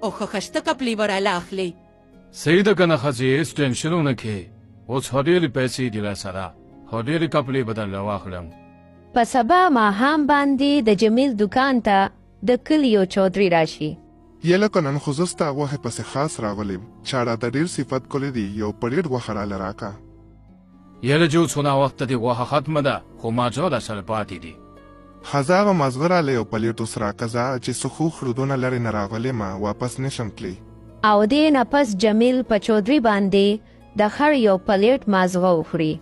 او خخشته کپلی وراله اخلي. صحیح ده کنه ښځې هېڅ ټینشن ونه کړې. اوس خو ډېرې پیسې دي راسره، خو ډېرې کپلې به درله واخلم. په سبا ماښام باندې د جمیل دکان ته د کلي یو چودري راشي. یلکه نن خو زه ستا غوښې پسې خاص راغلم چې راته ډېر صفت کړی دي یو پلیټ غوښه راله راکړه. یاره جو څونه وخته دې غوښه ختمه ده خو ماجو راسره پاتې دي. ښځه هغه مازغه راله یو پلیټ اوس راکړه چې څه خو خرودونه لرې نه راغلم واپس نشم تللی. او دې نه پس جمیل په چودري باندې د خر یو پلیټ مازغه وخوري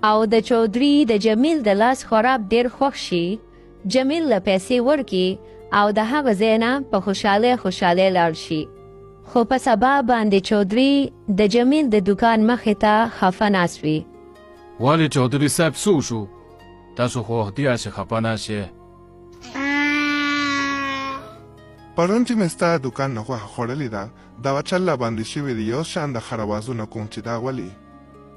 او د چودري د جمیل د لاس خراب ډېر خوښ شي. جمیل له پیسې ورکي او د هغه ځای نه په خوشحالی لاړ شي. خو په سبا باندې چودري د جمیل د دکان مخې ته خفه ناست وي. ولې چودري صاحب څه وشو؟ تاسو خو وختي هسې خفه ناست یې. پرون چې مې ستا دکان نه غوښه خوړلې ده دا چله باندې شوي دي یو شان د خر اوازونه کوم چې دا ولې.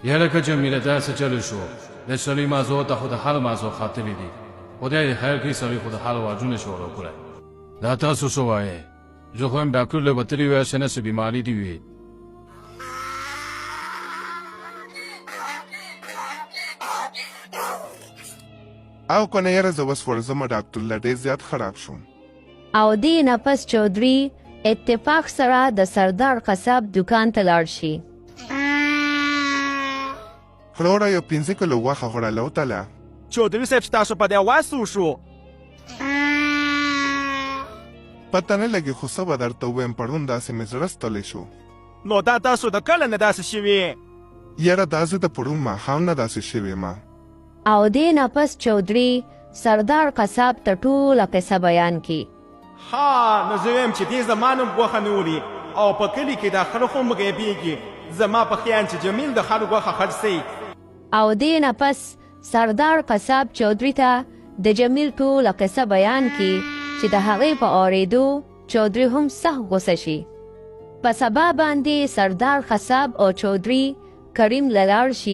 یاره که جمیله داسې چلو شو د سړي مازو ته خو د هر مازو خاطرې دي. خدای دې خیر کړي سړي خو د هر واجونه شروع کړی. دا تاسو څه وایې؟ زه خو یم ډاکټر له وتلي وی چې نه څه بیماري دي وي. او کنه یاره زه اوس ورځم ډاکټر له ډېر زیات خراب شوم. او دې نه پس چودري اتفاق سره د سردار قصاب دکان ته لاړ شي. وروره یو 5 کیلو غوښه غوړله وتله. چودري صاحب ستاسو په دې اواز څه وشو؟ پته نه لګي خو څه به درته ووایم پرون داسې مې زړه ستړی شو. نو دا تاسو د کله نه داسې شوي؟ یاره دا زه د پرون ماښام نه داسې شوې ما. او دې نه پس چودري سردار قصاب ته ټوله قصه بیان کی. ها نو زه ویم چې دې زما نوم غوښه نیولي او په کلي کې دا خره خو مغیبېږي. زما په خیال چې جمیل د خر غوښه خرڅوي. او دې نه پس سردار قصاب چودري ته د جمیل ټوله قصه بیان کی چې د هغې په اورېدو چودري هم سخت غوسه شي. په سبا باندې سردار قصاب او چودري کریم له لاړ شي.